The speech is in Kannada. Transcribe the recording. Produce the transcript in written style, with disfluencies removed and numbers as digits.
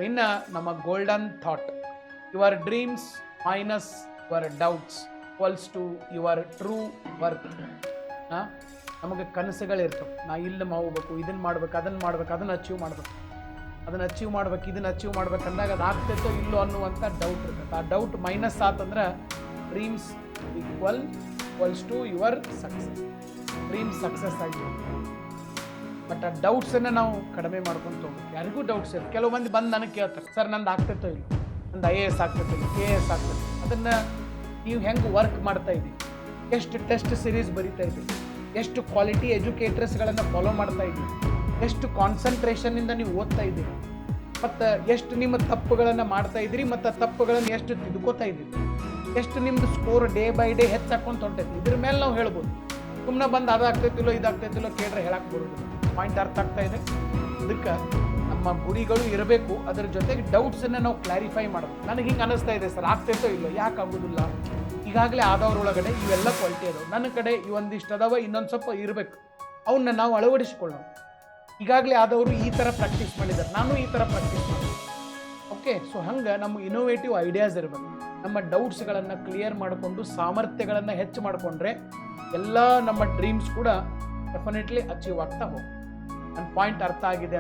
ಇನ್ನು ನಮ್ಮ golden thought, your dreams minus your doubts equals to your true worth. ನಮಗೆ ಕನಸುಗಳಿರ್ತವೆ, ನಾ ಇಲ್ಲಿ ಹೋಗ್ಬೇಕು, ಇದನ್ನು ಮಾಡ್ಬೇಕು, ಅದನ್ನು ಅಚೀವ್ ಮಾಡ್ಬೇಕು, ಇದನ್ನು ಅಚೀವ್ ಮಾಡ್ಬೇಕು ಅಂದಾಗ ಅದು ಆಗ್ತೈತೋ ಇಲ್ಲೋ ಅನ್ನುವಂಥ ಡೌಟ್ ಇರ್ತೈತೆ. ಆ ಡೌಟ್ ಮೈನಸ್ ಆತಂದ್ರೆ dreams equals to your success. Dreams success ಆಗಿರುತ್ತೆ. ಬಟ್ ಆ ಡೌಟ್ಸನ್ನು ನಾವು ಕಡಿಮೆ ಮಾಡ್ಕೊಂಡು ಹೋಗ್ಬೇಕು. ಯಾರಿಗೂ ಡೌಟ್ಸ್ ಇರುತ್ತೆ. ಕೆಲವು ಮಂದಿ ಬಂದು ನನಗೆ ಕೇಳ್ತಾರೆ, ಸರ್ ನಂದು ಆಗ್ತೈತೋ ಇಲ್ಲ, ನಂದು IAS ಆಗ್ತೈತೋ ಇಲ್ಲ, KAS ಆಗ್ತೈತೆ, ಅದನ್ನು ನೀವು ಹೆಂಗೆ ವರ್ಕ್ ಮಾಡ್ತಾ ಇದ್ದೀವಿ, ಎಷ್ಟು ಟೆಸ್ಟ್ ಸಿರೀಸ್ ಬರಿತಾ ಇದ್ದೀವಿ, ಎಷ್ಟು ಕ್ವಾಲಿಟಿ ಎಜುಕೇಟರ್ಸ್ಗಳನ್ನು ಫಾಲೋ ಮಾಡ್ತಾ ಇದ್ದೀವಿ, ಎಷ್ಟು ಕಾನ್ಸಂಟ್ರೇಷನ್ನಿಂದ ನೀವು ಓದ್ತಾ ಇದ್ದೀರಿ, ಮತ್ತು ಎಷ್ಟು ನಿಮ್ಮ ತಪ್ಪುಗಳನ್ನು ಮಾಡ್ತಾ ಇದ್ದೀರಿ, ಮತ್ತು ಆ ತಪ್ಪುಗಳನ್ನು ಎಷ್ಟು ತಿದ್ಕೋತಾ ಇದ್ದೀರಿ, ಎಷ್ಟು ನಿಮ್ಮದು ಸ್ಕೋರ್ ಡೇ ಬೈ ಡೇ ಹೆಚ್ಚಾಕೊಂಡು ಹೊಂಟೈತಿ. ಇದ್ರ ಮೇಲೆ ನಾವು ಹೇಳ್ಬೋದು. ಸುಮ್ಮನೆ ಬಂದು ಅದಾಗ್ತೈತಿಲ್ಲೋ ಇದಾಗ್ತೈತಿಲ್ಲೋ ಕೇಳ್ರೆ ಹೇಳಕ್ಕೆ ಬರೋದು. ಪಾಯಿಂಟ್ ಅರ್ಥ ಆಗ್ತಾ ಇದೆ? ಅದಕ್ಕೆ ನಮ್ಮ ಗುರಿಗಳು ಇರಬೇಕು, ಅದರ ಜೊತೆಗೆ ಡೌಟ್ಸನ್ನು ನಾವು ಕ್ಲಾರಿಫೈ ಮಾಡಬೇಕು. ನನಗೆ ಹಿಂಗೆ ಅನ್ನಿಸ್ತಾ ಇದೆ ಸರ್, ಆಗ್ತೈತೋ ಇಲ್ಲೋ, ಯಾಕೆ ಆಗೋದಿಲ್ಲ, ಈಗಾಗಲೇ ಆದವ್ರೊಳಗಡೆ ಇವೆಲ್ಲ ಕ್ವಾಲಿಟಿ ಅದಾವೆ, ನನ್ನ ಕಡೆ ಇವೊಂದಿಷ್ಟು ಅದಾವ, ಇನ್ನೊಂದು ಸ್ವಲ್ಪ ಇರಬೇಕು, ಅವನ್ನ ನಾವು ಅಳವಡಿಸ್ಕೊಳ್ಳೋಣ. ಈಗಾಗಲೇ ಆದವರು ಈ ಥರ ಪ್ರಾಕ್ಟೀಸ್ ಮಾಡಿದ್ದಾರೆ, ನಾನು ಈ ಥರ ಪ್ರಾಕ್ಟೀಸ್ ಮಾಡಿದೆ. ಓಕೆ, ಸೊ ಹಂಗೆ ನಮ್ಮ ಇನೋವೇಟಿವ್ ಐಡಿಯಾಸ್ ಇರಬೇಕು. ನಮ್ಮ ಡೌಟ್ಸ್ಗಳನ್ನು ಕ್ಲಿಯರ್ ಮಾಡಿಕೊಂಡು ಸಾಮರ್ಥ್ಯಗಳನ್ನು ಹೆಚ್ಚು ಮಾಡಿಕೊಂಡ್ರೆ ಎಲ್ಲ ನಮ್ಮ ಡ್ರೀಮ್ಸ್ ಕೂಡ ಡೆಫಿನೆಟ್ಲಿ ಅಚೀವ್ ಆಗ್ತಾ ಹೋಗಿ. ನನ್ನ ಪಾಯಿಂಟ್ ಅರ್ಥ ಆಗಿದೆ